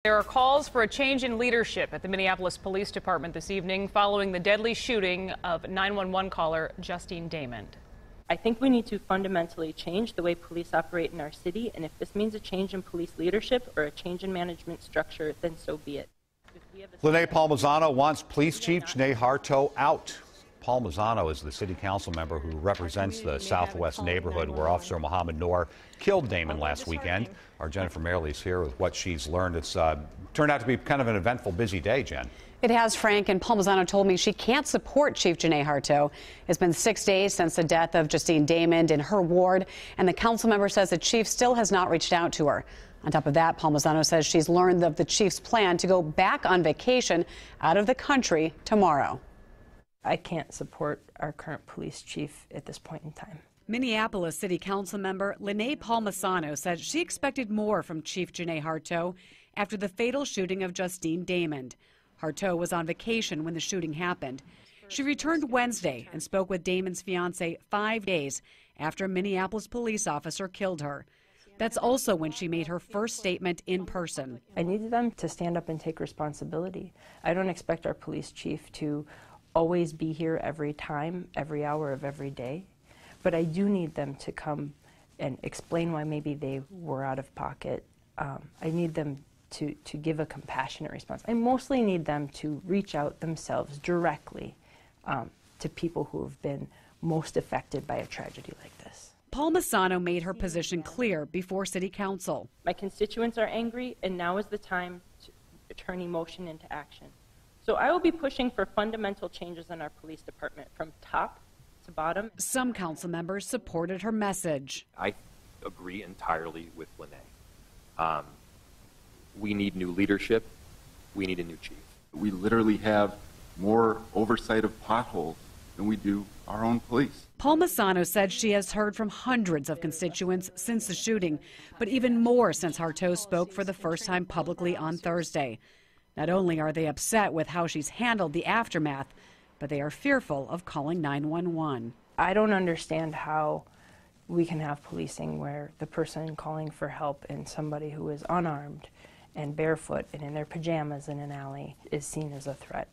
There are calls for a change in leadership at the Minneapolis Police Department this evening following the deadly shooting of 911 caller Justine Damond. I think we need to fundamentally change the way police operate in our city, and if this means a change in police leadership or a change in management structure, then so be it. Lene Palmisano wants Police Chief Janae Harteau out. Palmisano is the city council member who represents the southwest neighborhood where Officer Mohammed Noor killed Damond last weekend. Our Jennifer Mayerle is here with what she's learned. It's turned out to be kind of an eventful, busy day, Jen. It has, Frank, and Palmisano told me she can't support Chief Janae Harteau. It's been 6 days since the death of Justine Damond in her ward, and the council member says the chief still has not reached out to her. On top of that, Palmisano says she's learned of the chief's plan to go back on vacation out of the country tomorrow. I can't support our current police chief at this point in time. Minneapolis City Council member Lene Palmisano says she expected more from Chief Janae Harteau after the fatal shooting of Justine Damond. Harteau was on vacation when the shooting happened. She returned Wednesday and spoke with Damond's fiancé 5 days after a Minneapolis police officer killed her. That's also when she made her first statement in person. I need them to stand up and take responsibility. I don't expect our police chief to always be here every time, every hour of every day, but I do need them to come and explain why maybe they were out of pocket. I need them to give a compassionate response. I mostly need them to reach out themselves directly to people who have been most affected by a tragedy like this. Palmisano made her position clear before City Council. My constituents are angry, and now is the time to turn emotion into action. So I will be pushing for fundamental changes in our police department from top to bottom. Some council members supported her message. I agree entirely with Lene. We need new leadership. We need a new chief. We literally have more oversight of potholes than we do our own police. Palmisano said she has heard from hundreds of constituents since the shooting, but even more since Harteau spoke for the first time publicly on Thursday. Not only are they upset with how she's handled the aftermath, but they are fearful of calling 911. I don't understand how we can have policing where the person calling for help and somebody who is unarmed and barefoot and in their pajamas in an alley is seen as a threat.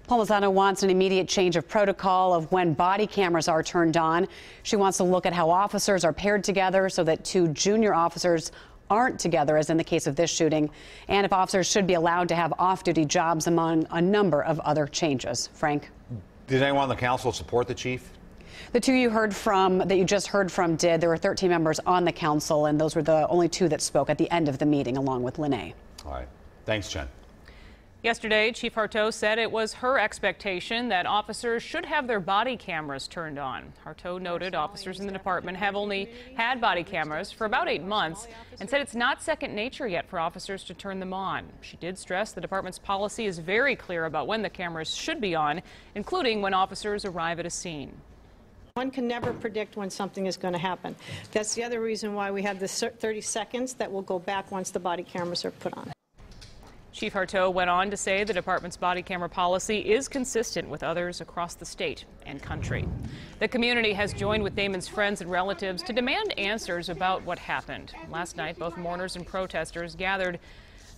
Palmisano wants an immediate change of protocol of when body cameras are turned on. She wants to look at how officers are paired together so that two junior officers aren't together, as in the case of this shooting, and if officers should be allowed to have off-duty jobs, among a number of other changes. Frank? Did anyone on the council support the chief? The two that you just heard from did. There were 13 members on the council, and those were the only two that spoke at the end of the meeting, along with Lene. All right. Thanks, Jen. Yesterday, Chief Harteau said it was her expectation that officers should have their body cameras turned on. Harteau noted officers in the department have only had body cameras for about 8 months and said it's not second nature yet for officers to turn them on. She did stress the department's policy is very clear about when the cameras should be on, including when officers arrive at a scene. One can never predict when something is going to happen. That's the other reason why we have the 30 seconds that will go back once the body cameras are put on. Chief Harteau went on to say the department's body camera policy is consistent with others across the state and country. The community has joined with Damond's friends and relatives to demand answers about what happened. Last night, both mourners and protesters gathered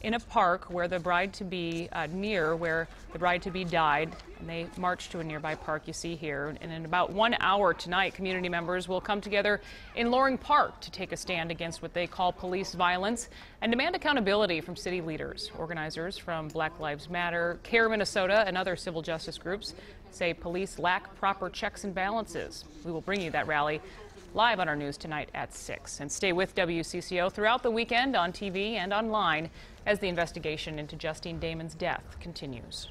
in a park where the bride-to-be, near where the bride-to-be died, and they marched to a nearby park you see here. And in about 1 hour tonight, community members will come together in Loring Park to take a stand against what they call police violence and demand accountability from city leaders. Organizers from Black Lives Matter, Care Minnesota, and other civil justice groups say police lack proper checks and balances. We will bring you that rally live on our news tonight at 6. And stay with WCCO throughout the weekend on TV and online as the investigation into Justine Damond's death continues.